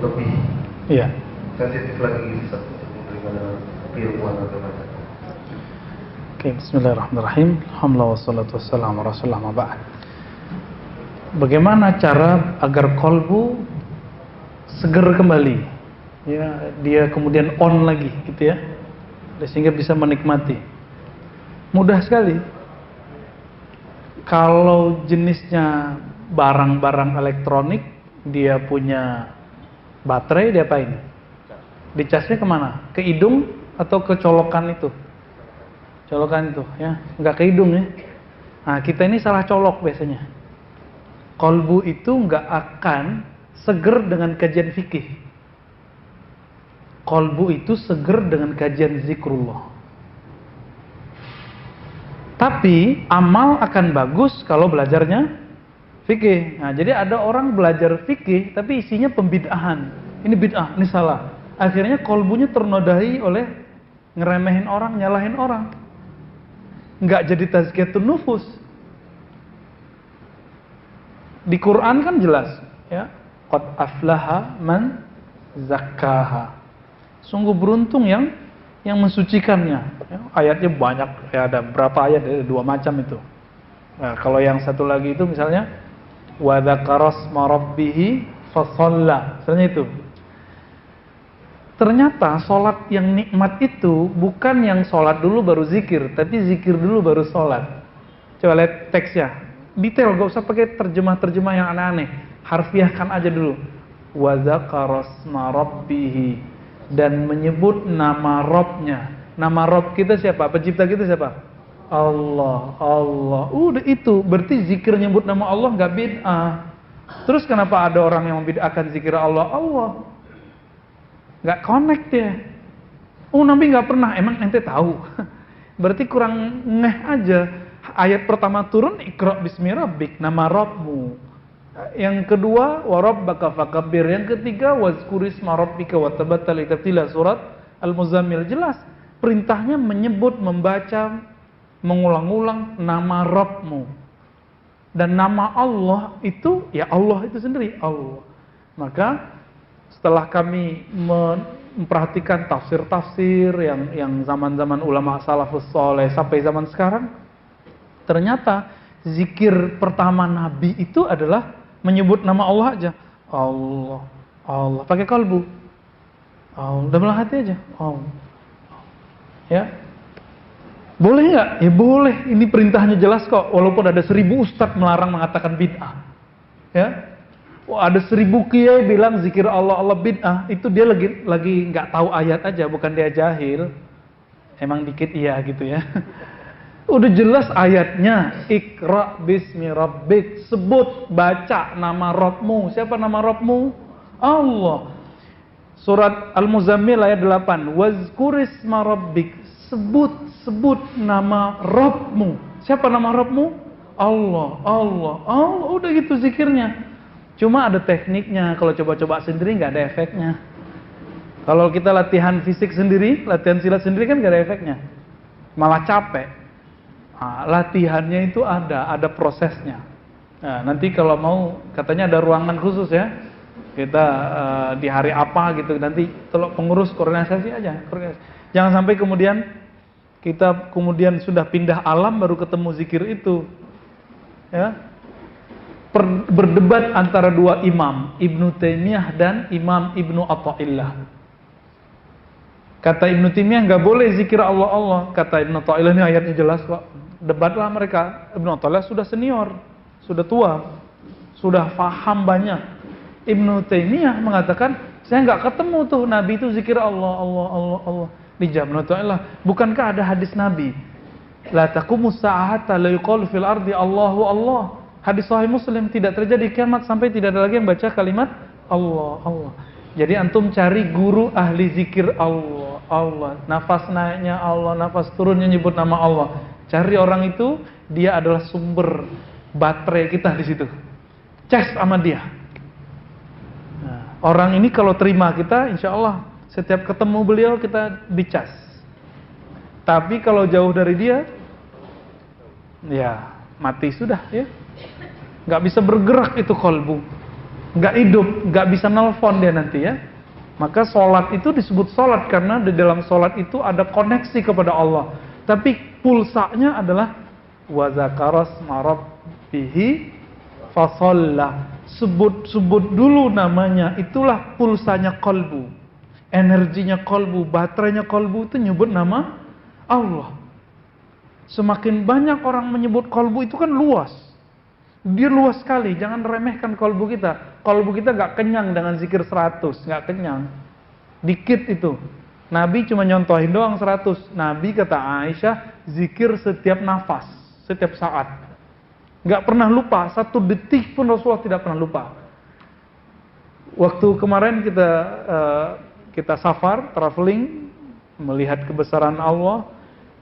lebih Iya. sensitif lagi Ustaz untuk menerima keilmuan atau apa. Oke, bismillahirrahmanirrahim. Alhamdulillah wassalatu wassalamu ala rasulillah ma ba'd. Bagaimana cara agar kolbu seger kembali? Ya, dia kemudian on lagi gitu ya. Sehingga bisa menikmati. Mudah sekali. Kalau jenisnya barang-barang elektronik, dia punya baterai, dia apain? Dicasnya kemana? Ke hidung atau ke colokan itu? Colokan itu ya, nggak ke hidung ya. Nah, kita ini salah colok biasanya. Kolbu itu nggak akan seger dengan kajian fikih. Kolbu itu seger dengan kajian zikrullah. Tapi amal akan bagus kalau belajarnya fikih. Nah, jadi ada orang belajar fikih tapi isinya pembid'ahan. Ini bid'ah, ini salah. Akhirnya kolbunya ternodai oleh ngeremehin orang, nyalahin orang. Nggak jadi tazkiyatun nufus. Di Quran kan jelas, ya. Qad aflaha man zakkaha. Sungguh beruntung yang mensucikannya. Ya, ayatnya banyak, ya, ada berapa ayat? Ada 2 macam itu. Nah, kalau yang satu lagi itu misalnya wa dzakara asma rabbih fa shalla. Misalnya itu. Ternyata sholat yang nikmat itu bukan yang sholat dulu baru zikir, tapi zikir dulu baru sholat. Coba lihat teksnya, detail, gak usah pakai terjemah-terjemah yang aneh-aneh. Harfiahkan aja dulu. Wa dzakara asma rabbih, dan menyebut nama Robnya. Nama Rob kita siapa? Pencipta kita siapa? Allah. Allah. Udah itu, berarti zikir nyebut nama Allah gak bid'ah. Terus kenapa ada orang yang membid'ahkan zikir Allah? Allah. Nggak connect ya. Oh, Nabi nggak pernah. Emang ente tahu? Berarti kurang ngeh aja. Ayat pertama turun, Iqra bismi rabbik, nama Rabbmu. Yang kedua, wa rabbaka fakabbir. Yang ketiga, wazkurisma rabbika wa tabattal tabtila. Surat Al-Muzammil. Jelas perintahnya menyebut, membaca, mengulang-ulang nama Rabbmu. Dan nama Allah itu ya Allah itu sendiri, Allah. Maka setelah kami memperhatikan tafsir-tafsir yang zaman-zaman ulama salafus saleh sampai zaman sekarang, ternyata zikir pertama Nabi itu adalah menyebut nama Allah aja. Allah, Allah, pakai kalbu. Allah, dalam hati aja. Allah. Ya. Boleh nggak? Ya boleh. Ini perintahnya jelas kok. Walaupun ada 1000 ustadz melarang mengatakan bid'ah. Ya. Wah, ada 1000 kiai bilang zikir Allah Allah bid'ah, itu dia lagi nggak tahu ayat aja, bukan dia jahil. Emang dikit iya gitu ya. Udah jelas ayatnya, Iqra bismi rabbik, sebut, baca nama Rabbmu. Siapa nama Rabbmu? Allah. Surat Al-Muzammil ayat 8, wazkurisma rabbik, sebut nama Rabbmu. Siapa nama Rabbmu? Allah, Allah, Allah. Udah gitu zikirnya. Cuma ada tekniknya, kalau coba-coba sendiri nggak ada efeknya. Kalau kita latihan fisik sendiri, latihan silat sendiri kan nggak ada efeknya, malah capek. Nah, latihannya itu ada prosesnya. Nah, nanti kalau mau, katanya ada ruangan khusus ya, kita di hari apa gitu, nanti kalau pengurus koordinasi aja. Jangan sampai kemudian kita sudah pindah alam baru ketemu zikir itu, ya. Berdebat antara 2 imam, Ibnu Taimiyah dan Imam Ibnu Athaillah. Kata Ibnu Taimiyah nggak boleh zikir Allah Allah. Kata Ibnu Athaillah, ini ayatnya jelas kok. Debatlah mereka. Ibnu Athaillah sudah senior, sudah tua, sudah paham banyak. Ibnu Taimiyah mengatakan, saya nggak ketemu tuh Nabi itu zikir Allah Allah Allah Allah. Dijawab Ibnu Athaillah, bukankah ada hadis Nabi? La taqumus sa'ata la yuqalu fil ardi Allahu Allah. Hadis Sahih Muslim, tidak terjadi kiamat sampai tidak ada lagi yang baca kalimat Allah, Allah. Jadi antum cari guru ahli zikir Allah, Allah. Nafas naiknya Allah, nafas turunnya nyebut nama Allah. Cari orang itu, dia adalah sumber baterai kita di situ. Cas sama dia. Nah, orang ini kalau terima kita, insya Allah setiap ketemu beliau kita dicas. Tapi kalau jauh dari dia, ya mati sudah ya. Nggak bisa bergerak itu kolbu. nggak hidup, nggak bisa nelpon dia nanti ya. Maka sholat itu disebut sholat karena di dalam sholat itu ada koneksi kepada Allah. Tapi pulsanya adalah wa zakaras marabbihi fasalla. Sebut dulu namanya, itulah pulsanya kolbu, energinya kolbu, baterainya kolbu itu nyebut nama Allah. Semakin banyak orang menyebut kolbu itu kan luas. Dia luas sekali, jangan remehkan kolbu kita. Kolbu kita gak kenyang dengan zikir 100, gak kenyang. Dikit itu. Nabi cuma nyontohin doang 100. Nabi kata Aisyah, zikir setiap nafas, setiap saat. Gak pernah lupa, 1 detik pun Rasulullah tidak pernah lupa. Waktu kemarin kita safar, traveling, melihat kebesaran Allah,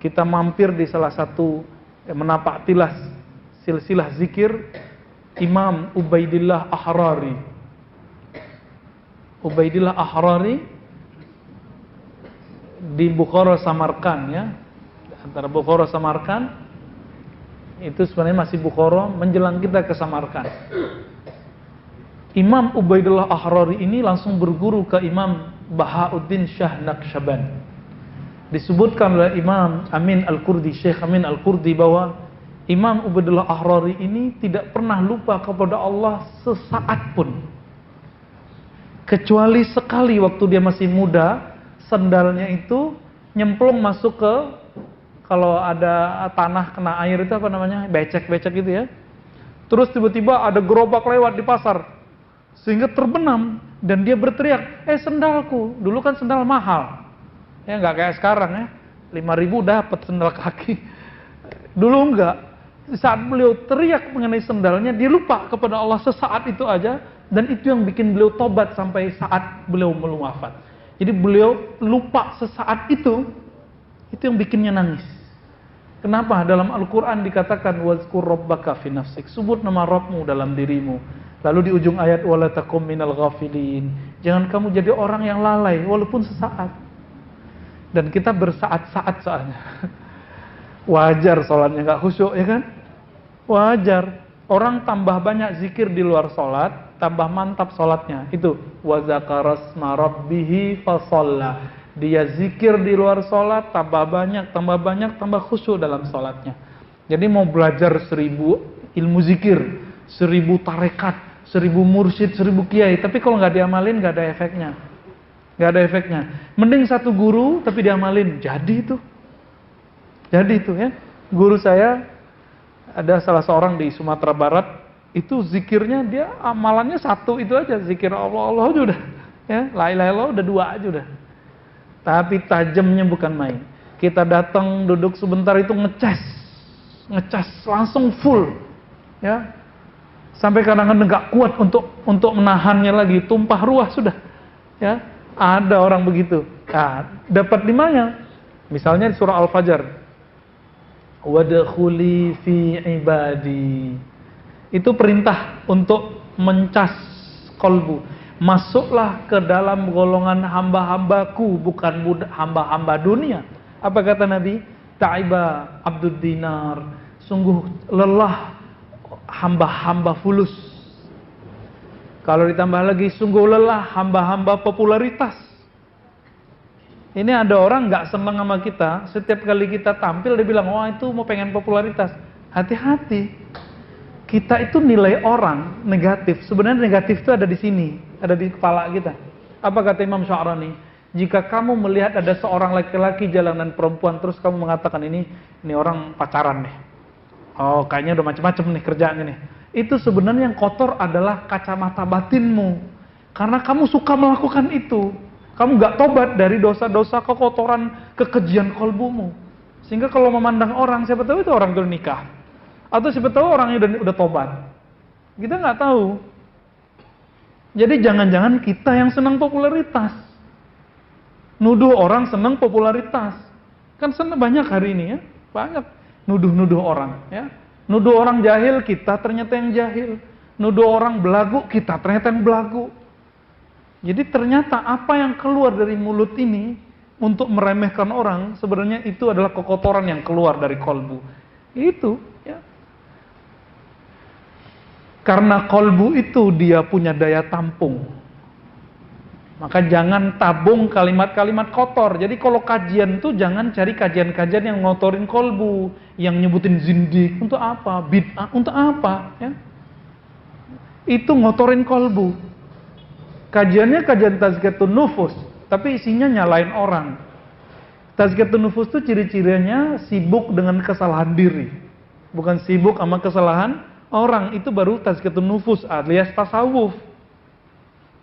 kita mampir di salah satu menapak tilas silsilah zikir Imam Ubaidillah Ahrari. Ubaidillah Ahrari di Bukhara Samarkand ya. Antara Bukhara Samarkand itu sebenarnya masih Bukhara menjelang kita ke Samarkand. Imam Ubaidillah Ahrari ini langsung berguru ke Imam Bahauddin Shah Naqsyaband. Disebutkan oleh Imam Amin Al-Qurdi, Syekh Amin Al-Qurdi bahwa Imam Ubaidillah Ahrari ini tidak pernah lupa kepada Allah sesaat pun. Kecuali sekali waktu dia masih muda, sendalnya itu nyemplung masuk ke, kalau ada tanah kena air itu apa namanya, becek-becek gitu ya. Terus tiba-tiba ada gerobak lewat di pasar, sehingga terbenam dan dia berteriak, sendalku. Dulu kan sendal mahal, ya nggak kayak sekarang ya, 5.000 dapat sendal kaki. Dulu enggak. Saat beliau teriak mengenai sendalnya, dia lupa kepada Allah sesaat itu aja, dan itu yang bikin beliau tobat sampai saat beliau belum wafat. Jadi beliau lupa sesaat itu yang bikinnya nangis. Kenapa? Dalam Al-Quran dikatakan wazkur rabbaka fi nafsik, sebut nama Rabbmu dalam dirimu. Lalu di ujung ayat wala takum minal ghafilin, jangan kamu jadi orang yang lalai walaupun sesaat. Dan kita bersaat-saat soalnya. Wajar sholatnya nggak khusyuk ya kan? Wajar. Orang tambah banyak zikir di luar sholat, tambah mantap sholatnya. Itu wa zakarasma rabbihi fasalla. Dia zikir di luar sholat, tambah banyak, tambah khusyuk dalam sholatnya. Jadi mau belajar 1000 ilmu zikir, 1000 tarekat, 1000 mursyid, 1000 kiai, tapi kalau nggak diamalin nggak ada efeknya. Nggak ada efeknya. Mending 1 guru tapi diamalin, jadi itu. Jadi itu ya, guru saya ada salah seorang di Sumatera Barat, itu zikirnya dia amalannya 1 itu aja, zikir Allah aja udah, ya, la ilaha illallah udah 2 aja udah. Tapi tajamnya bukan main. Kita datang duduk sebentar itu ngecas langsung full, ya, sampai kadang-kadang nggak kuat untuk menahannya lagi, tumpah ruah sudah, ya. Ada orang begitu. Nah, dapat di mana? Misalnya di surah Al-Fajr. Wadkhuli fi ibadi. Itu perintah untuk mencas kolbu. Masuklah ke dalam golongan hamba-hambaku, bukan hamba-hamba dunia. Apa kata Nabi? Ta'iba abdud dinar. Sungguh lelah hamba-hamba fulus. Kalau ditambah lagi, sungguh lelah hamba-hamba popularitas. Ini ada orang nggak senang sama kita, setiap kali kita tampil dia bilang, wah itu mau pengen popularitas. Hati-hati, kita itu nilai orang negatif. Sebenarnya negatif itu ada di sini, ada di kepala kita. Apa kata Imam Sya'rani? Jika kamu melihat ada seorang laki-laki jalanan perempuan, terus kamu mengatakan ini orang pacaran nih. Oh kayaknya udah macam-macam nih kerjaannya nih. Itu sebenarnya yang kotor adalah kacamata batinmu. Karena kamu suka melakukan itu. Kamu gak tobat dari dosa-dosa kekotoran, kekejian kolbumu. Sehingga kalau memandang orang, siapa tahu itu orang udah nikah. Atau siapa tahu orangnya udah tobat. Kita gak tahu. Jadi jangan-jangan kita yang senang popularitas. Nuduh orang senang popularitas. Kan senang banyak hari ini ya. Banyak nuduh-nuduh orang ya. Nuduh orang jahil, kita ternyata yang jahil. Nuduh orang belagu, kita ternyata yang belagu. Jadi ternyata apa yang keluar dari mulut ini untuk meremehkan orang, sebenarnya itu adalah kekotoran yang keluar dari kolbu. Itu ya. Karena kolbu itu dia punya daya tampung. Maka jangan tabung kalimat-kalimat kotor. Jadi kalau kajian tuh jangan cari kajian-kajian yang ngotorin kolbu, yang nyebutin zindik. Untuk apa? Bid'ah. Untuk apa? Ya. Itu ngotorin kolbu. Kajiannya kajian tazkiyatun nufus, tapi isinya nyalain orang. Tazkiyatun nufus itu ciri-cirinya sibuk dengan kesalahan diri. Bukan sibuk sama kesalahan orang. Itu baru tazkiyatun nufus alias tasawuf.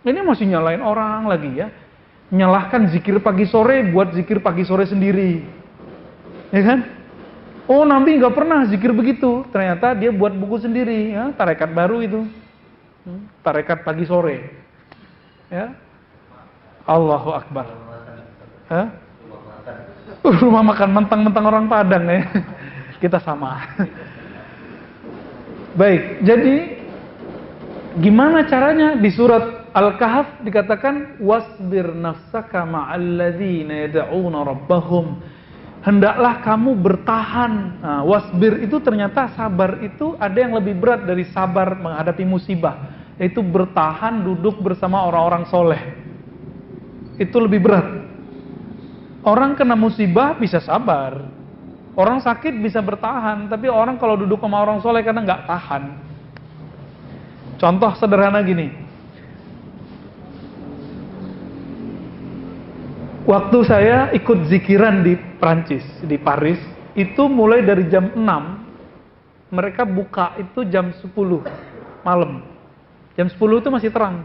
Ini masih nyalain orang lagi ya. Nyalahkan zikir pagi sore buat zikir pagi sore sendiri. Ya kan? Oh, Nabi nggak pernah zikir begitu. Ternyata dia buat buku sendiri ya, tarekat baru itu. Tarekat pagi sore. Ya. Allahu Akbar. Hah? Rumah makan mentang-mentang orang Padang ya. Kita sama. Baik, jadi gimana caranya? Di surat Al-Kahf dikatakan wasbir nafsaka ma'alladzina yad'una rabbahum. Hendaklah kamu bertahan. Nah, wasbir itu ternyata sabar itu ada yang lebih berat dari sabar menghadapi musibah, yaitu bertahan duduk bersama orang-orang soleh. Itu lebih berat. Orang kena musibah bisa sabar, orang sakit bisa bertahan, tapi orang kalau duduk sama orang soleh kadang nggak tahan. Contoh sederhana gini. Waktu saya ikut zikiran di Prancis, di Paris, itu mulai dari jam 6, mereka buka itu jam 10 malam. Jam 10 itu masih terang.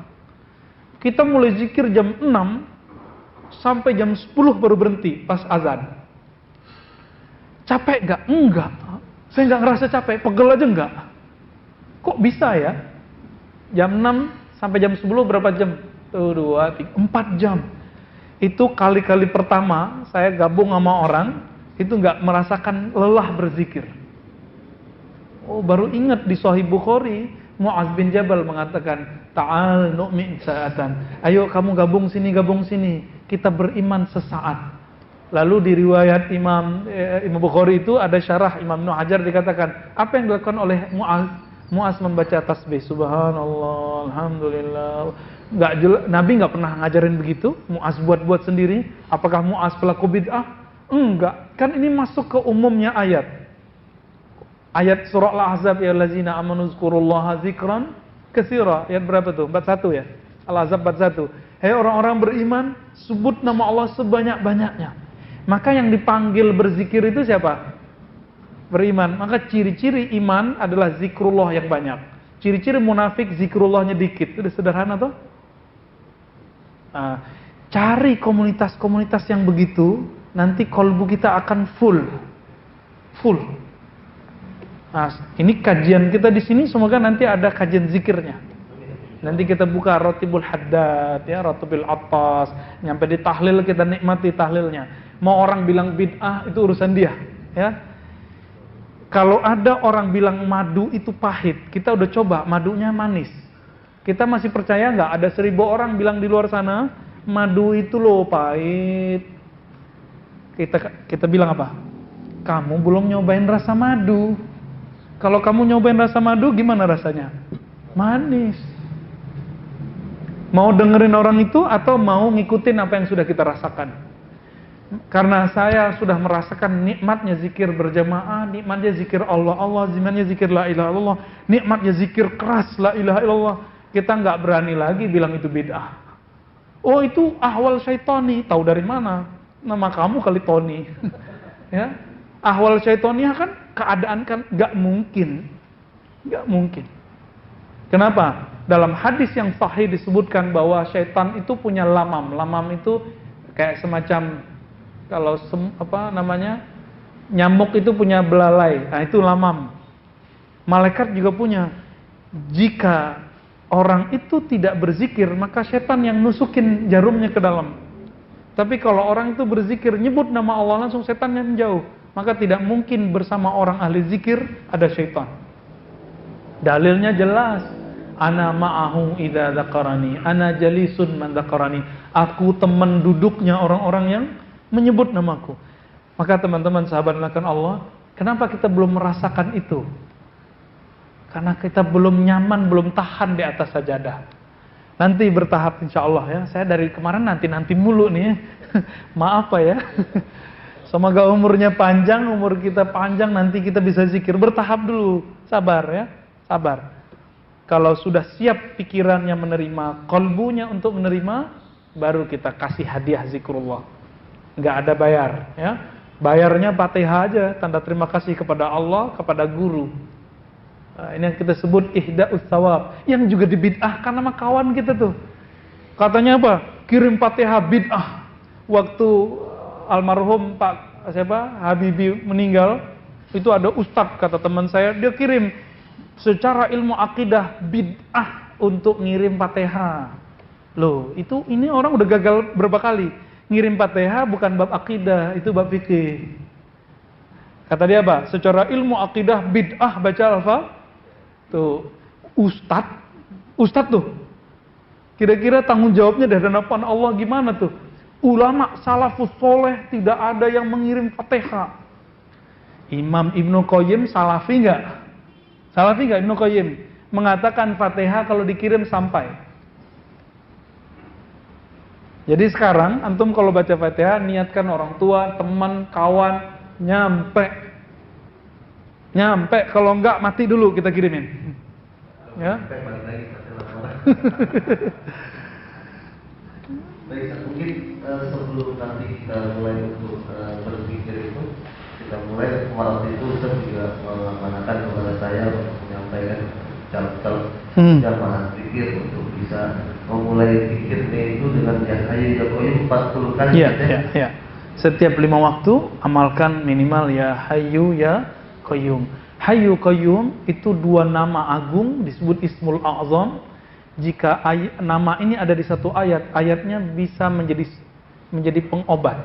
Kita mulai zikir jam 6, sampai jam 10 baru berhenti pas azan. Capek gak? Enggak. Saya gak ngerasa capek, pegel aja enggak. Kok bisa ya? Jam 6 sampai jam 10 berapa jam? 1, 2, 3, 4 jam. Itu kali-kali pertama saya gabung sama orang, itu gak merasakan lelah berzikir. Oh, baru ingat di Sahih Bukhari, Mu'az bin Jabal mengatakan, Ta'al nu'min sa'atan. Ayo kamu gabung sini. Kita beriman sesaat. Lalu di riwayat Imam Bukhari itu ada syarah Imam Ibnu Hajar dikatakan, apa yang dilakukan oleh Mu'az? Mu'az membaca tasbih, subhanallah, alhamdulillah. Nabi nggak pernah ngajarin begitu. Mu'az buat sendiri. Apakah Mu'az pelaku bid'ah? Enggak. Kan ini masuk ke umumnya ayat. Ayat surah Al-Ahzab, ya allazina amanu zkurullaha zikran katsira. Ayat berapa tuh? 41 ya. Al-Ahzab 41. Hei orang-orang beriman, sebut nama Allah sebanyak-banyaknya. Maka yang dipanggil berzikir itu siapa? Beriman. Maka ciri-ciri iman adalah zikrullah yang banyak. Ciri-ciri munafik zikrullahnya dikit. Itu sederhana tuh. Nah, cari komunitas-komunitas yang begitu, nanti kolbu kita akan full. Nah, ini kajian kita di sini, semoga nanti ada kajian zikirnya. Nanti kita buka Rotibul Haddad, ya, Rotibul Attas, nyampe di tahlil kita nikmati tahlilnya. Mau orang bilang bid'ah itu urusan dia, ya. Kalau ada orang bilang madu itu pahit, kita udah coba madunya manis. Kita masih percaya nggak? Ada 1000 orang bilang di luar sana madu itu loh pahit. Kita bilang apa? Kamu belum nyobain rasa madu. Kalau kamu nyobain rasa madu, gimana rasanya? Manis. Mau dengerin orang itu atau mau ngikutin apa yang sudah kita rasakan? Karena saya sudah merasakan nikmatnya zikir berjamaah, nikmatnya zikir Allah, nikmatnya zikir la ilaha illallah, nikmatnya zikir keras la ilaha illallah. Kita nggak berani lagi bilang itu bid'ah. Oh, itu ahwal syaitani. Tahu dari mana? Nama kamu kali Tony. Ya, ahwal syaitani kan keadaan kan nggak mungkin. Kenapa? Dalam hadis yang sahih disebutkan bahwa syaitan itu punya lamam. Lamam itu kayak semacam kalau nyamuk itu punya belalai. Nah, itu lamam. Malaikat juga punya. Jika orang itu tidak berzikir, maka syaitan yang nusukin jarumnya ke dalam. Tapi kalau orang itu berzikir, nyebut nama Allah, langsung setannya menjauh. Maka tidak mungkin bersama orang ahli zikir ada syaitan. Dalilnya jelas. Ana ma'ahu idza dzakarani, ana jalisun man dzakarani. Aku teman duduknya orang-orang yang menyebut namaku. Maka teman-teman sahabat akan Allah, kenapa kita belum merasakan itu? Karena kita belum nyaman, belum tahan di atas sajadah. Nanti bertahap insya Allah ya. Saya dari kemarin nanti mulu nih. Maaf Pak ya. Semoga umurnya panjang, umur kita panjang, nanti kita bisa zikir. Bertahap dulu, sabar ya, sabar. Kalau sudah siap pikirannya menerima, kolbunya untuk menerima, baru kita kasih hadiah zikrullah. Nggak ada bayar ya. Bayarnya Fatihah aja, tanda terima kasih kepada Allah, kepada guru. Nah, ini yang kita sebut ihda'us thawab, yang juga dibid'ahkan sama kawan kita tuh. Katanya apa? Kirim Fatihah bid'ah. Waktu almarhum Pak Habibie meninggal, itu ada ustadz kata teman saya, dia kirim secara ilmu akidah bid'ah untuk ngirim Fatihah. Loh, ini orang udah gagal berapa kali. Ngirim Fatihah bukan bab akidah, itu bab fikih. Kata dia apa? Secara ilmu akidah bid'ah baca alfa. Tuh, ustadz tuh. Kira-kira tanggung jawabnya dari hadapan Allah gimana tuh? Ulama salafus soleh tidak ada yang mengirim Fatihah. Imam Ibnu Qayyim salafi nggak? Salafi nggak Ibnu Qayyim? Mengatakan Fatihah kalau dikirim sampai. Jadi sekarang antum kalau baca Fatihah niatkan orang tua, teman, kawan, nyampe. Kalau enggak mati dulu kita kirimin. Ya. Baik, mungkin sebelum nanti kita mulai untuk berpikir itu, kita mulai waktu itu Ustaz juga mengamanahkan kepada saya untuk menyampaikan calon jamaah pikir untuk bisa memulai pikirnya itu dengan ya Hayyu ya Qayyum 40 kali. Iya. Setiap 5 waktu amalkan minimal ya Hayyu ya Qayyum. Hayyu Qayyum itu 2 nama agung disebut Ismul A'zam. Jika nama ini ada di satu ayat, ayatnya bisa menjadi pengobat.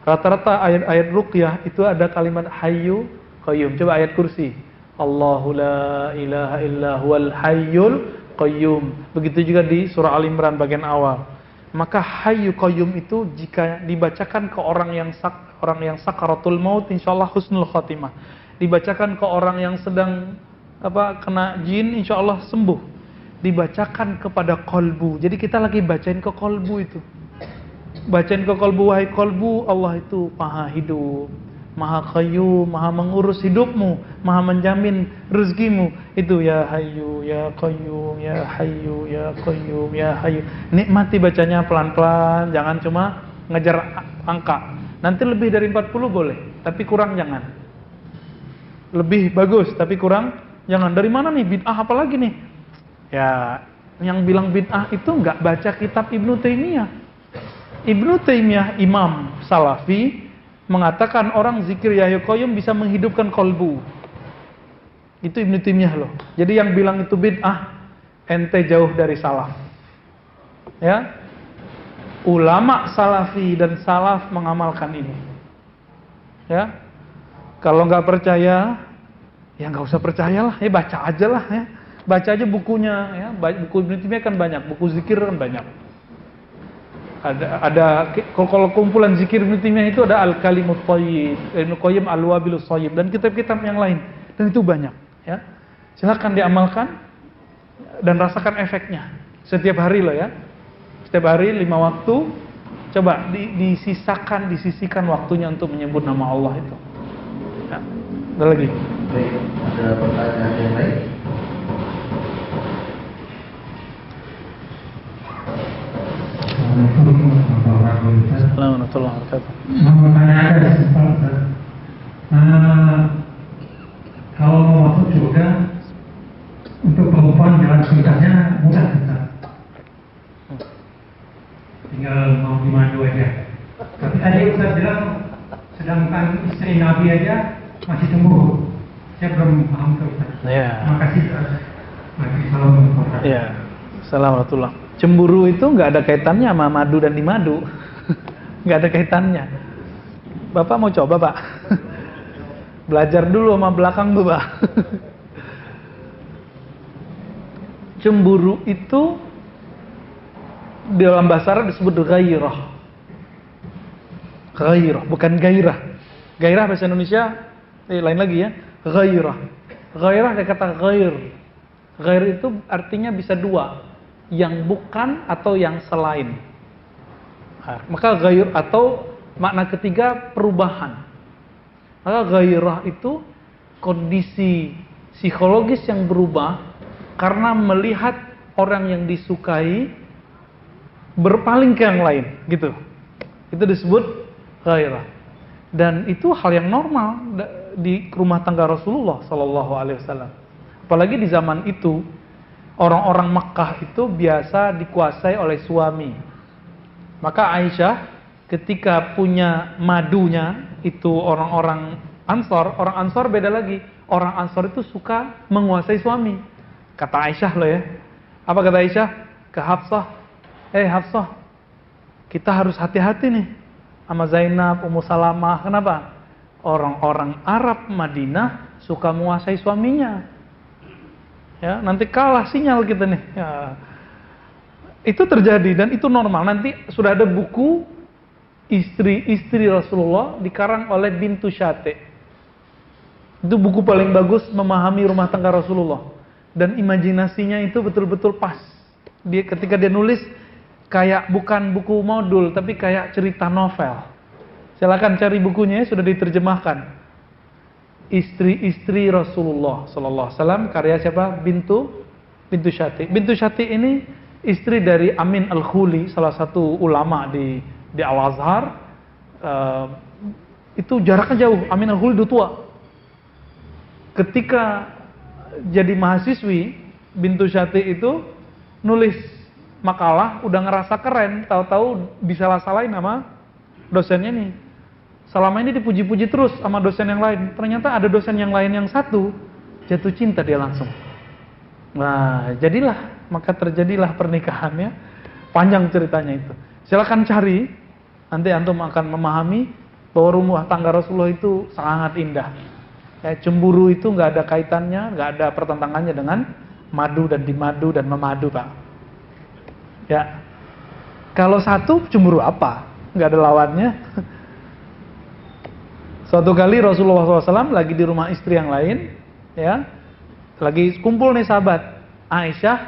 Rata-rata ayat-ayat ruqyah itu ada kalimat Hayyu Qayyum. Coba ayat kursi. Allahu la ilaha illa huwal hayyul qayyum. Begitu juga di surah Al-Imran bagian awal. Maka Hayyu Qayyum itu jika dibacakan ke orang yang sakaratul maut, insyaallah husnul khatimah. Dibacakan ke orang yang sedang kena jin, insyaallah sembuh. Dibacakan kepada kolbu. Jadi kita lagi bacain ke kolbu itu. Bacain ke kolbu, wahai kolbu, Allah itu maha hidup, maha qayyum, maha mengurus hidupmu, maha menjamin rezekimu. Itu ya Hayyu ya Qayyum, ya Hayyu ya Qayyum, ya Hayyu. Nikmati bacanya pelan-pelan, jangan cuma ngejar angka. Nanti lebih dari 40 boleh, tapi kurang jangan. Lebih bagus, tapi kurang jangan. Dari mana nih bid'ah apa lagi nih? Ya, yang bilang bid'ah itu nggak baca kitab Ibnu Taimiyah. Ibnu Taimiyah imam salafi mengatakan orang zikir ya Qayyum bisa menghidupkan kolbu. Itu Ibnu Taimiyah loh. Jadi yang bilang itu bid'ah, ente jauh dari salaf. Ya, ulama salafi dan salaf mengamalkan ini. Ya, kalau nggak percaya, ya nggak usah percayalah, ya baca aja lah ya. Baca aja bukunya ya, buku Ibnu Taimiyah kan banyak, buku zikir kan banyak. Ada kalau kumpulan zikir Ibnu Taimiyah itu ada Al-Kalimut Thayyib, Ibnu Qayyim Al-Wabilus Thayyib dan kitab-kitab yang lain. Dan itu banyak ya. Silakan diamalkan dan rasakan efeknya. Setiap hari loh ya. Setiap hari 5 waktu coba disisihkan waktunya untuk menyebut nama Allah itu. Ya. Ada lagi? Baik, ada pertanyaan yang lain? Assalamualaikum warahmatullahi wabarakatuh. Mau bertanya ada simpel. Kalau mau masuk surga untuk perempuan jalan sudahnya mudah Ustaz. Tinggal mau dimandu aja. Tapi tadi Ustaz bilang sedangkan istri Nabi aja masih cemburu. Saya belum paham tuh Ustaz. Ya. Terima kasih Ustaz. Assalamualaikum. Ya. Assalamualaikum. Cemburu itu nggak ada kaitannya sama madu dan dimadu. Nggak ada kaitannya. Bapak mau coba Pak? Belajar dulu sama belakang tuh Pak. Cemburu itu dalam bahasa Arab disebut ghairah. Ghairah, bukan gairah. Gairah bahasa Indonesia lain lagi ya. Ghairah. Ghairah dari kata ghair. Ghair itu artinya bisa dua, yang bukan atau yang selain. Nah, maka ghair atau makna ketiga perubahan. Maka ghairah itu kondisi psikologis yang berubah karena melihat orang yang disukai berpaling ke yang lain, gitu. Itu disebut ghairah. Dan itu hal yang normal di rumah tangga Rasulullah Sallallahu Alaihi Wasallam. Apalagi di zaman itu orang-orang Makkah itu biasa dikuasai oleh suami. Maka Aisyah ketika punya madunya itu orang-orang Ansor beda lagi. Orang Ansor itu suka menguasai suami. Kata Aisyah loh ya. Apa kata Aisyah? Ke Hafsah. Hafsah, kita harus hati-hati nih sama Zainab, Ummu Salamah. Kenapa? Orang-orang Arab Madinah suka menguasai suaminya. Ya, nanti kalah sinyal kita nih. Ya. Itu terjadi dan itu normal. Nanti sudah ada buku istri-istri Rasulullah dikarang oleh Bintu Syate. Itu buku paling bagus memahami rumah tangga Rasulullah. Dan imajinasinya itu betul-betul pas. Ketika dia nulis kayak bukan buku modul tapi kayak cerita novel. Silakan cari bukunya, sudah diterjemahkan. Istri-istri Rasulullah sallallahu alaihi wasallam, karya siapa? Bintu Syati. Bintu Syati ini istri dari Amin Al-Khuli, salah satu ulama di Al-Azhar. Itu jaraknya jauh. Amin Al-Khuli udah tua. Ketika jadi mahasiswi, Bintu Syati itu nulis makalah, udah ngerasa keren, tahu-tahu disalah-salahin sama dosennya nih. Selama ini dipuji-puji terus sama dosen yang lain. Ternyata ada dosen yang lain yang satu jatuh cinta dia langsung. Nah, maka terjadilah pernikahannya. Panjang ceritanya itu. Silakan cari, nanti antum akan memahami bahwa rumah tangga Rasulullah itu sangat indah. Ya, cemburu itu nggak ada kaitannya, nggak ada pertentangannya dengan madu dan dimadu dan memadu, Pak. Ya, kalau satu cemburu apa? Nggak ada lawannya. Suatu kali Rasulullah SAW lagi di rumah istri yang lain, ya, lagi kumpul nih sahabat. Aisyah,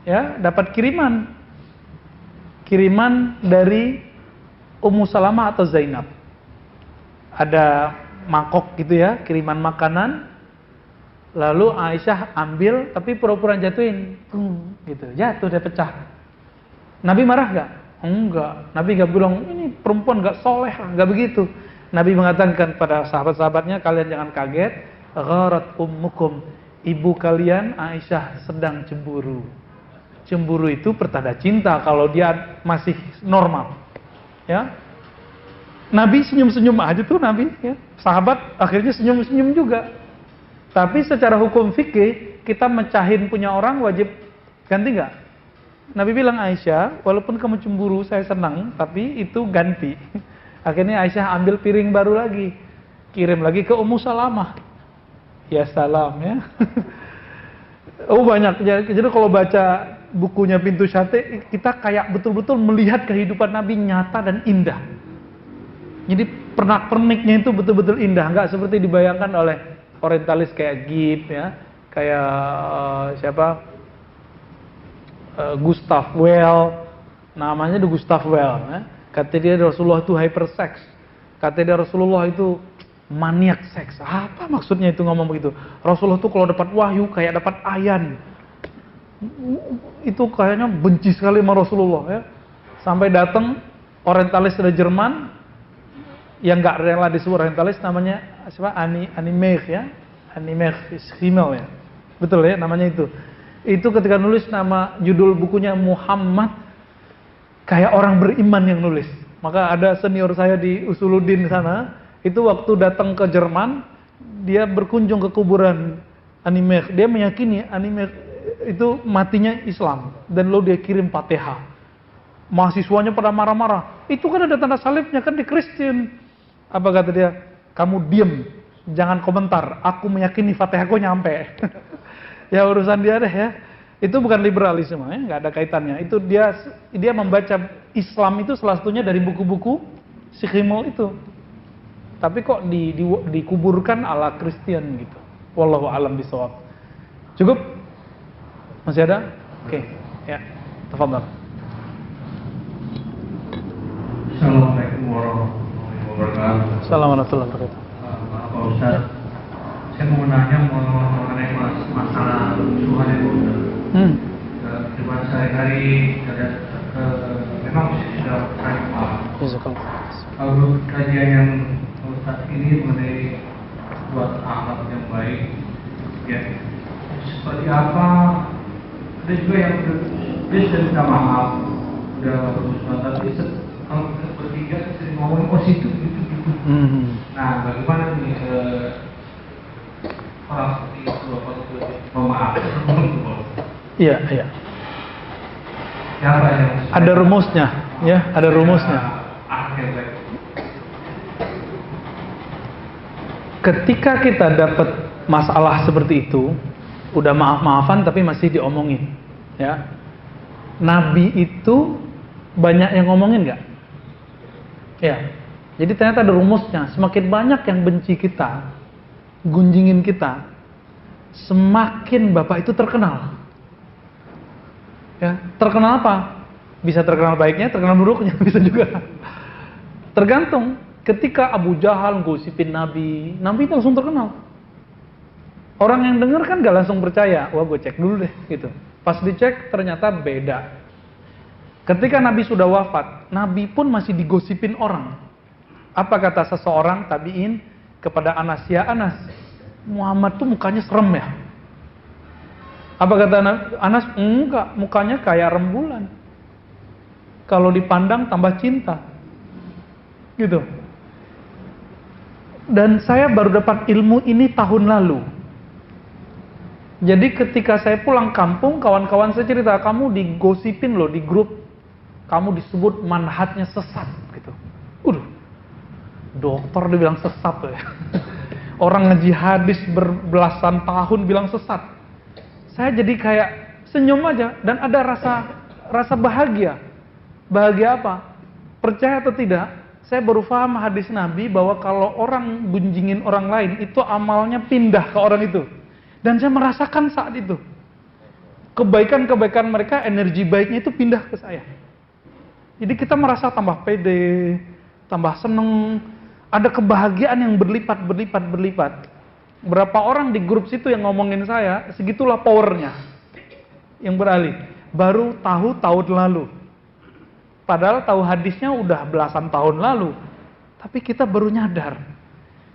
ya, dapat kiriman dari Ummu Salamah atau Zainab. Ada mangkok gitu ya, kiriman makanan. Lalu Aisyah ambil, tapi pura-pura jatuhin, gitu, jatuh, dia pecah. Nabi marah gak? Enggak. Nabi gak bilang, ini perempuan gak soleh, gak begitu. Nabi mengatakan pada sahabat-sahabatnya, kalian jangan kaget, gharat ummukum, ibu kalian Aisyah sedang cemburu. Cemburu itu pertanda cinta kalau dia masih normal. Ya, Nabi senyum-senyum aja tuh Nabi. Ya. Sahabat akhirnya senyum-senyum juga. Tapi secara hukum fikih, kita mecahin punya orang wajib ganti nggak? Nabi bilang, Aisyah, walaupun kamu cemburu, saya senang, tapi itu ganti. Akhirnya Aisyah ambil piring baru lagi, kirim lagi ke Ummu Salamah. Ya salam ya. Oh banyak. Jadi kalau baca bukunya Bintu Syati, kita kayak betul-betul melihat kehidupan Nabi nyata dan indah. Jadi pernak-perniknya itu betul-betul indah, nggak seperti dibayangkan oleh orientalis kayak Gibb ya, kayak Gustav Well, namanya itu Gustav Well ya. Kata dia Rasulullah itu hypersex, kata dia Rasulullah itu maniak seks. Apa maksudnya itu ngomong begitu? Rasulullah itu kalau dapat wahyu kayak dapat ayan, itu kayaknya benci sekali sama Rasulullah ya. Sampai datang orientalis dari Jerman yang nggak rela disebut orientalis, namanya siapa? Animech ya, Animech Himmel ya, betul ya namanya itu. Itu ketika nulis nama judul bukunya Muhammad kayak orang beriman yang nulis. Maka ada senior saya di Usuluddin sana, itu waktu datang ke Jerman, dia berkunjung ke kuburan Animech. Dia meyakini Animech itu matinya Islam dan lalu dia kirim Fatihah. Mahasiswanya pada marah-marah. Itu kan ada tanda salibnya kan di Kristen. Apa kata dia? Kamu diem, jangan komentar. Aku meyakini Fatihahku nyampe. Ya urusan dia deh ya. Itu bukan liberalisme ya, nggak ada kaitannya. Itu dia membaca Islam itu salah satunya dari buku-buku si Himmel itu. Tapi kok dikuburkan ala Kristen gitu. Wallahu a'lam bishawab. Cukup? Masih ada? Oke, ya. Tafadhal. Assalamualaikum warahmatullahi wabarakatuh. Assalamualaikum warahmatullahi wabarakatuh. Maaf Pak Ustaz, saya mau nanya mengenai masalah Tuhan itu. Kehidupan sehari-hari memang sudah banyak paham. Kalau kajian yang Ustaz ini mengenai buat akhlak yang baik, ya seperti apa? Ada juga yang dia sudah minta maaf, sudah berusaha, tapi kalau bertiga sering ngomong positif gitu. Nah, bagaimana nih orang seperti itu memaafkan? Iya, iya. Siapa yang Ada rumusnya, ya, ada rumusnya. Ketika kita dapat masalah seperti itu, udah maaf-maafan tapi masih diomongin, ya. Nabi itu banyak yang ngomongin nggak? Ya. Jadi ternyata ada rumusnya. Semakin banyak yang benci kita, gunjingin kita, semakin Bapak itu terkenal. Ya, terkenal apa? Bisa terkenal baiknya, terkenal buruknya, bisa juga. Tergantung. Ketika Abu Jahal gosipin Nabi, Nabi itu langsung terkenal. Orang yang dengar kan gak langsung percaya. Wah, gue cek dulu deh, gitu. Pas dicek ternyata beda. Ketika Nabi sudah wafat, Nabi pun masih digosipin orang. Apa kata seseorang tabi'in kepada Anas? Ya Anas, Muhammad tuh mukanya serem ya. Apa kata Anas? Enggak, mukanya kayak rembulan. Kalau dipandang tambah cinta. Gitu. Dan saya baru dapat ilmu ini tahun lalu. Jadi ketika saya pulang kampung, kawan-kawan saya cerita, kamu digosipin loh di grup, kamu disebut manhajnya sesat gitu. Dokter dibilang sesat loh ya. Orang ngaji hadis berbelasan tahun bilang sesat. Saya jadi kayak senyum aja dan ada rasa bahagia. Bahagia apa? Percaya atau tidak? Saya baru paham hadis Nabi bahwa kalau orang gunjingin orang lain itu amalnya pindah ke orang itu. Dan saya merasakan saat itu. Kebaikan-kebaikan mereka, energi baiknya itu pindah ke saya. Jadi kita merasa tambah pede, tambah seneng. Ada kebahagiaan yang berlipat. Berapa orang di grup situ yang ngomongin saya, segitulah powernya yang beralih. Baru tahu tahun lalu. Padahal tahu hadisnya udah belasan tahun lalu. Tapi kita baru nyadar.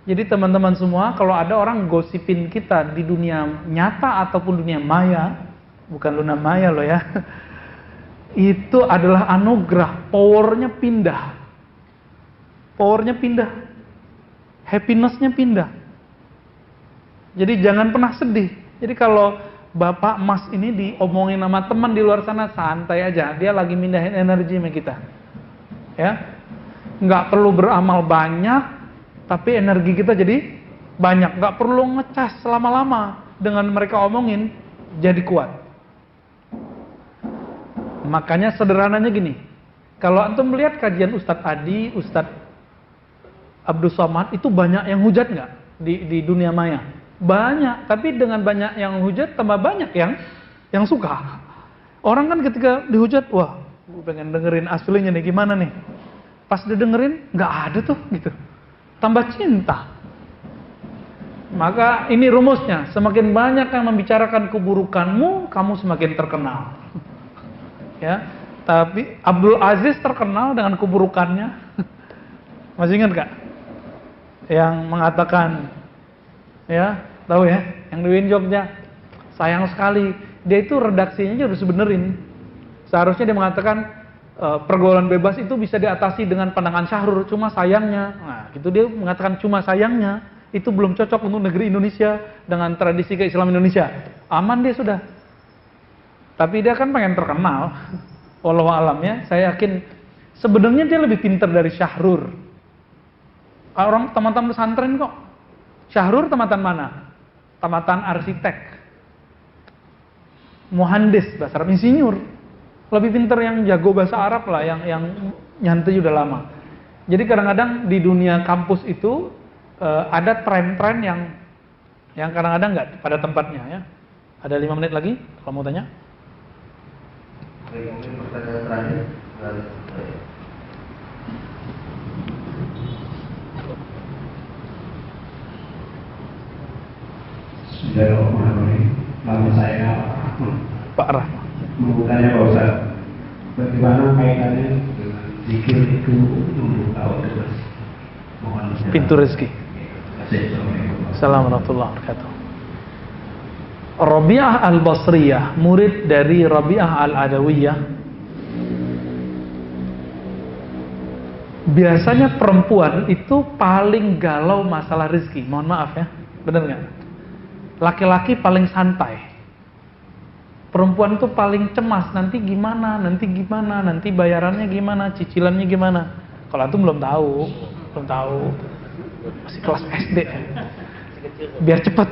Jadi teman-teman semua, kalau ada orang gosipin kita di dunia nyata ataupun dunia maya, bukan Luna Maya loh ya, itu adalah anugerah, powernya pindah. Powernya pindah. Happiness-nya pindah. Jadi jangan pernah sedih. Jadi kalau Bapak Mas ini diomongin sama teman di luar sana, santai aja. Dia lagi mindahin energi sama kita. Ya. Nggak perlu beramal banyak, tapi energi kita jadi banyak. Nggak perlu ngecas selama-lama. Dengan mereka omongin, jadi kuat. Makanya sederhananya gini. Kalau antum melihat kajian Ustadz Adi, Ustadz Abdul Somad, itu banyak yang hujat nggak di dunia maya? Banyak, tapi dengan banyak yang hujat tambah banyak yang suka. Orang kan ketika dihujat, wah, gue pengen dengerin aslinya nih, gimana nih? Pas didengerin, nggak ada tuh, gitu. Tambah cinta. Maka ini rumusnya, semakin banyak yang membicarakan keburukanmu, kamu semakin terkenal. Ya, tapi Abdul Aziz terkenal dengan keburukannya. Masih ingat gak? Yang mengatakan, ya, tahu ya, yang di Win Jogja, sayang sekali, dia itu redaksinya aja udah sebenerin. Seharusnya dia mengatakan pergaulan bebas itu bisa diatasi dengan pandangan Syahrul, cuma sayangnya, nah itu dia mengatakan cuma sayangnya, itu belum cocok untuk negeri Indonesia dengan tradisi keislaman Indonesia. Aman dia sudah. Tapi dia kan pengen terkenal. Wallahu alam ya, saya yakin sebenarnya dia lebih pintar dari Syahrul. Orang teman-teman pesantren kok. Syahrul tamatan mana? Tamatan arsitek. Muhandis, bahasa Arab, insinyur. Lebih pintar yang jago bahasa Arab lah, yang nyantai udah lama. Jadi kadang-kadang di dunia kampus itu ada tren-tren yang kadang-kadang nggak pada tempatnya ya. Ada 5 menit lagi kalau mau tanya. Baik, mungkin pertanyaan terakhir dari saya. Bismillahirrahmanirrahim. Nama saya Pak Rahmat. mau tanya Pak Ustaz, bagaimana kaitannya dengan zikir itu untuk membuka terus? Mohon Pintu rezeki. Assalamualaikum. Assalamualaikum warahmatullahi wabarakatuh. Rabi'ah al-Basriyah, murid dari Rabi'ah al-Adawiyah. Biasanya perempuan itu paling galau masalah rezeki. Mohon maaf ya, benar nggak? Laki-laki paling santai. Perempuan itu paling cemas, nanti gimana, nanti bayarannya gimana, cicilannya gimana. Kalau itu belum tahu, masih kelas SD. Biar cepet.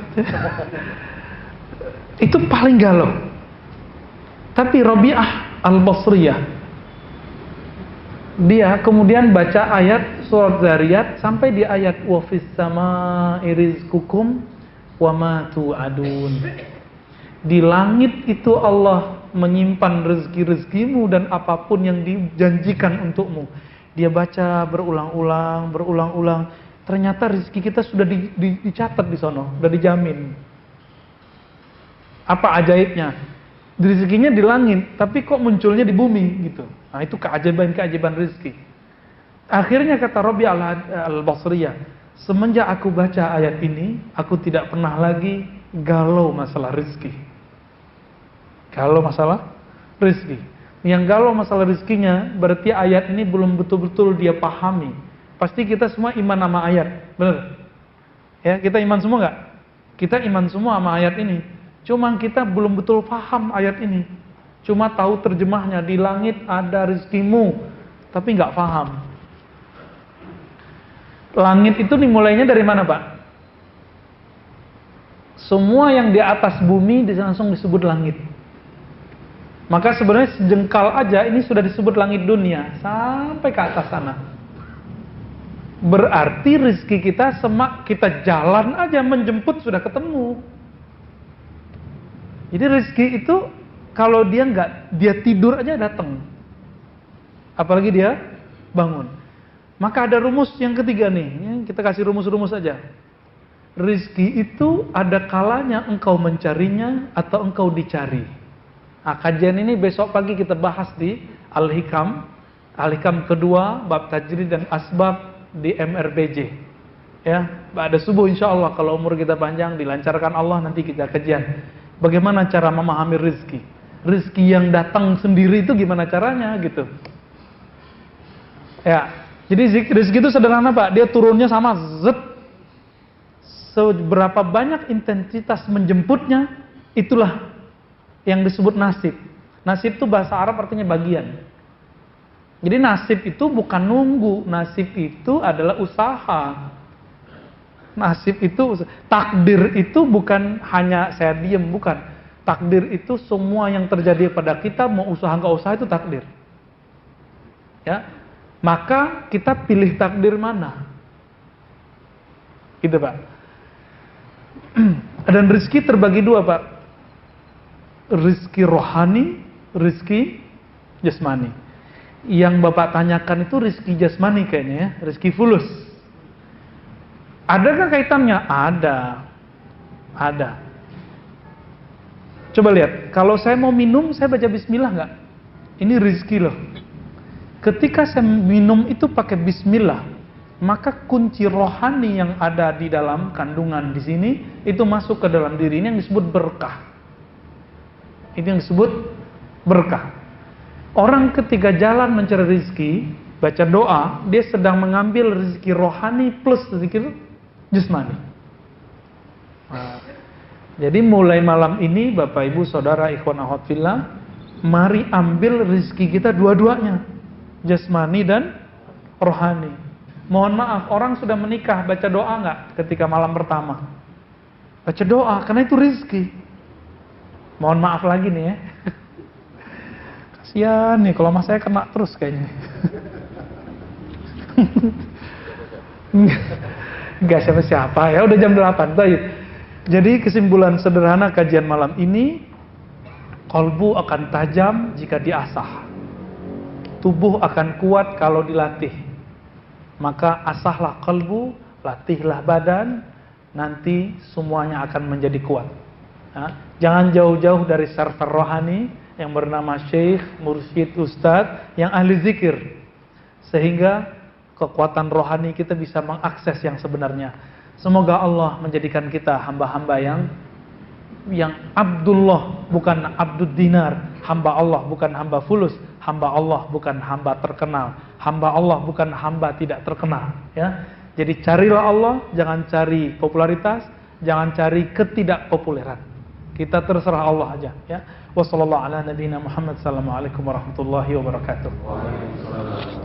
Itu paling galau. Tapi Rabi'ah al-Basriyah, dia kemudian baca ayat surat Zariyat sampai di ayat wa fis samaa'i rizqukum wa ma tu'adun. Di langit itu Allah menyimpan rezeki-rezekimu dan apapun yang dijanjikan untukmu. Dia baca berulang-ulang. Ternyata rezeki kita sudah dicatat di sono, sudah dijamin. Apa ajaibnya? Rezekinya di langit, tapi kok munculnya di bumi gitu. Nah, itu keajaiban rezeki. Akhirnya kata Rabi'ah al-Basriyah, semenjak aku baca ayat ini, aku tidak pernah lagi galau masalah rezeki. Galau masalah rezeki. Yang galau masalah rezekinya, berarti ayat ini belum betul-betul dia pahami. Pasti kita semua iman sama ayat, benar? Ya, kita iman semua nggak? Kita iman semua sama ayat ini. Cuma kita belum betul paham ayat ini. Cuma tahu terjemahnya, di langit ada rezekimu, tapi nggak paham. Langit itu dimulainya dari mana, Pak? Semua yang di atas bumi langsung disebut langit. Maka sebenarnya sejengkal aja ini sudah disebut langit dunia sampai ke atas sana. Berarti rezeki kita kita jalan aja menjemput sudah ketemu. Jadi rezeki itu kalau dia tidur aja datang. Apalagi dia bangun. Maka ada rumus yang ketiga nih, kita kasih rumus-rumus aja. Rezeki itu ada kalanya engkau mencarinya atau engkau dicari. Nah, kajian ini besok pagi kita bahas di Al-Hikam kedua, bab tajrid dan asbab di MRBJ. Ya, pada subuh insyaallah kalau umur kita panjang dilancarkan Allah nanti kita kajian. Bagaimana cara memahami rezeki? Rezeki yang datang sendiri itu gimana caranya gitu. Ya, jadi rezeki itu sederhana Pak, dia turunnya sama zet. Seberapa banyak intensitas menjemputnya, itulah yang disebut nasib. Nasib itu bahasa Arab artinya bagian. Jadi nasib itu bukan nunggu, nasib itu adalah usaha. Nasib itu, takdir itu bukan hanya saya diem, bukan. Takdir itu semua yang terjadi pada kita, mau usaha nggak usaha itu takdir. Ya, maka kita pilih takdir mana? Gitu Pak. Dan rezeki terbagi dua Pak. Rezeki rohani, rezeki jasmani. Yang Bapak tanyakan itu rezeki jasmani kayaknya ya, rezeki fulus. Adakah kaitannya? Ada. Coba lihat, kalau saya mau minum, saya baca bismillah nggak? Ini rezeki loh. Ketika saya minum itu pakai bismillah, maka kunci rohani yang ada di dalam kandungan di sini itu masuk ke dalam diri ini yang disebut berkah. Itu yang disebut berkah. Orang ketika jalan mencari rezeki, baca doa, dia sedang mengambil rezeki rohani plus rezeki jasmani. Jadi mulai malam ini Bapak Ibu Saudara ikhwan akhwat fillah, mari ambil rezeki kita dua-duanya, jasmani dan rohani. Mohon maaf, orang sudah menikah baca doa nggak ketika malam pertama? Baca doa, karena itu rezeki. Mohon maaf lagi nih ya. Kasian nih kalau mas saya kena terus kayaknya. Enggak siapa-siapa ya, udah jam 8. Baik. Jadi kesimpulan sederhana kajian malam ini, qalbu akan tajam jika diasah. Tubuh akan kuat kalau dilatih. Maka asahlah qalbu, latihlah badan, nanti semuanya akan menjadi kuat. Jangan jauh-jauh dari server rohani yang bernama syekh, mursyid, ustadz yang ahli zikir. Sehingga kekuatan rohani kita bisa mengakses yang sebenarnya. Semoga Allah menjadikan kita hamba-hamba yang Abdullah bukan Abdud Dinar, hamba Allah bukan hamba fulus, hamba Allah bukan hamba terkenal, hamba Allah bukan hamba tidak terkenal, ya. Jadi carilah Allah, jangan cari popularitas, jangan cari ketidakpopuleran. Kita terserah Allah aja, ya. Wassallallahu ala nabiyina Muhammad. Assalamualaikum warahmatullahi wabarakatuh. Waalaikumsalam.